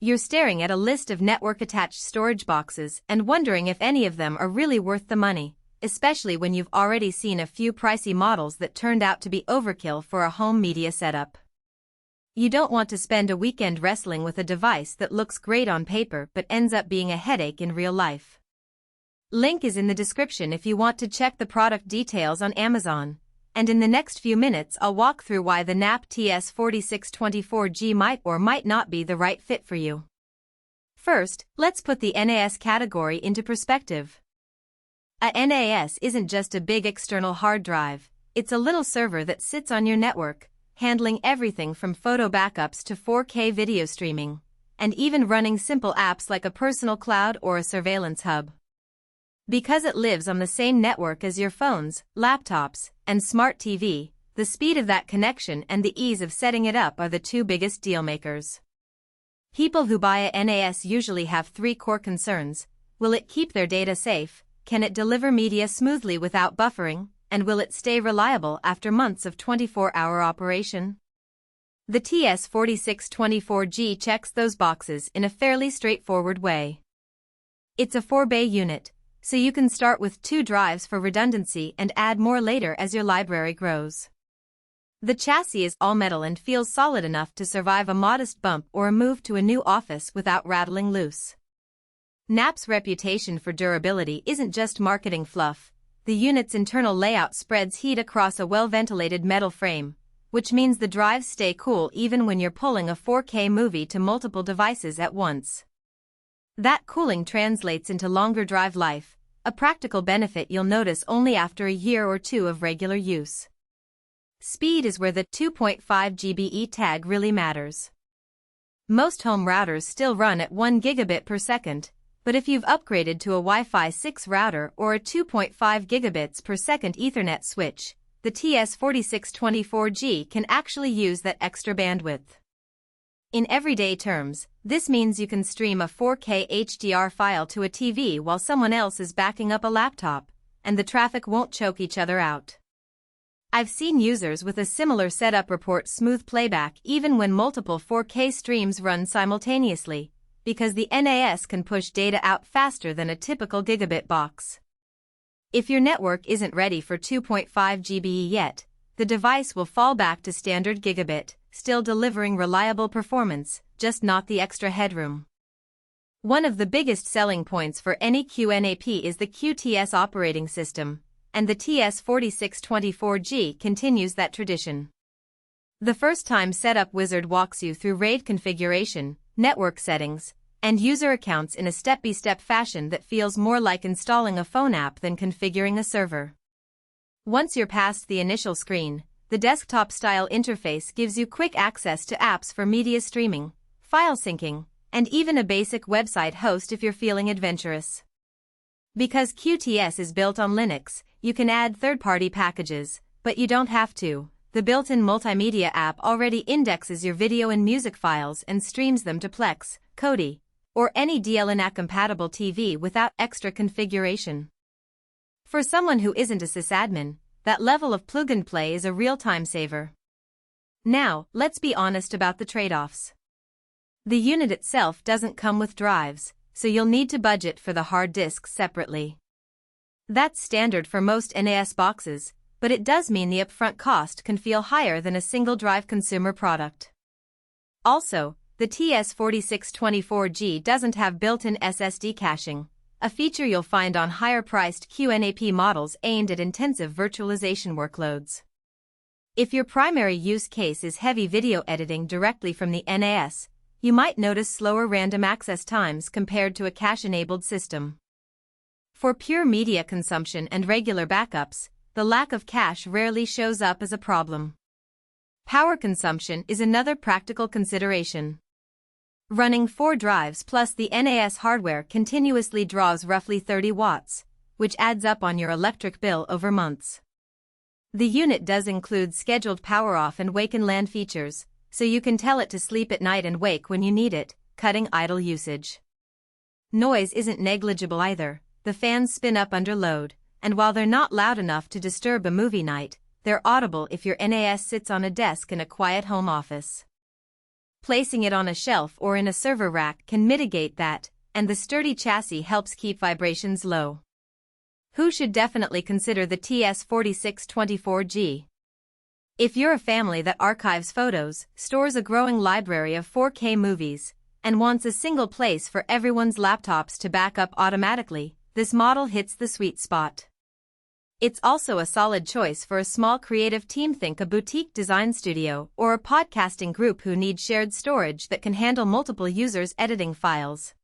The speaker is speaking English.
You're staring at a list of network-attached storage boxes and wondering if any of them are really worth the money, especially when you've already seen a few pricey models that turned out to be overkill for a home media setup. You don't want to spend a weekend wrestling with a device that looks great on paper but ends up being a headache in real life. Link is in the description if you want to check the product details on Amazon. And in the next few minutes I'll walk through why the NAP TS4624G might or might not be the right fit for you. First, let's put the NAS category into perspective. A NAS isn't just a big external hard drive, it's a little server that sits on your network, handling everything from photo backups to 4K video streaming, and even running simple apps like a personal cloud or a surveillance hub. Because it lives on the same network as your phones, laptops, and smart TV, the speed of that connection and the ease of setting it up are the two biggest deal makers. People who buy a NAS usually have three core concerns: will it keep their data safe, can it deliver media smoothly without buffering, and will it stay reliable after months of 24-hour operation? The TS4624G checks those boxes in a fairly straightforward way. It's a 4-bay unit, so you can start with 2 drives for redundancy and add more later as your library grows. The chassis is all metal and feels solid enough to survive a modest bump or a move to a new office without rattling loose. NAP's reputation for durability isn't just marketing fluff. The unit's internal layout spreads heat across a well-ventilated metal frame, which means the drives stay cool even when you're pulling a 4K movie to multiple devices at once. That cooling translates into longer drive life, a practical benefit you'll notice only after a year or two of regular use. Speed is where the 2.5GbE tag really matters. Most home routers still run at 1 gigabit per second, but if you've upgraded to a Wi-Fi 6 router or a 2.5 gigabits per second Ethernet switch, the TS4624G can actually use that extra bandwidth. In everyday terms, this means you can stream a 4K HDR file to a TV while someone else is backing up a laptop, and the traffic won't choke each other out. I've seen users with a similar setup report smooth playback even when multiple 4K streams run simultaneously, because the NAS can push data out faster than a typical gigabit box. If your network isn't ready for 2.5GbE yet, the device will fall back to standard gigabit, still delivering reliable performance, just not the extra headroom. One of the biggest selling points for any QNAP is the QTS operating system, and the TS4624G continues that tradition. The first-time setup wizard walks you through RAID configuration, network settings, and user accounts in a step-by-step fashion that feels more like installing a phone app than configuring a server. Once you're past the initial screen, the desktop-style interface gives you quick access to apps for media streaming, file syncing, and even a basic website host if you're feeling adventurous. Because QTS is built on Linux, you can add third-party packages, but you don't have to. The built-in Multimedia app already indexes your video and music files and streams them to Plex, Kodi, or any DLNA-compatible TV without extra configuration. For someone who isn't a sysadmin, that level of plug-and-play is a real time saver. Now, let's be honest about the trade-offs. The unit itself doesn't come with drives, so you'll need to budget for the hard disks separately. That's standard for most NAS boxes, but it does mean the upfront cost can feel higher than a single-drive consumer product. Also, the TS4624G doesn't have built-in SSD caching, a feature you'll find on higher-priced QNAP models aimed at intensive virtualization workloads. If your primary use case is heavy video editing directly from the NAS, you might notice slower random access times compared to a cache-enabled system. For pure media consumption and regular backups, the lack of cache rarely shows up as a problem. Power consumption is another practical consideration. Running 4 drives plus the NAS hardware continuously draws roughly 30 watts, which adds up on your electric bill over months. The unit does include scheduled power off and wake and land features, so you can tell it to sleep at night and wake when you need it, cutting idle usage. Noise isn't negligible either. The fans spin up under load, and while they're not loud enough to disturb a movie night, they're audible if your NAS sits on a desk in a quiet home office. Placing it on a shelf or in a server rack can mitigate that, and the sturdy chassis helps keep vibrations low. Who should definitely consider the TS4624G? If you're a family that archives photos, stores a growing library of 4K movies, and wants a single place for everyone's laptops to back up automatically, this model hits the sweet spot. It's also a solid choice for a small creative team. Think a boutique design studio or a podcasting group who need shared storage that can handle multiple users editing files.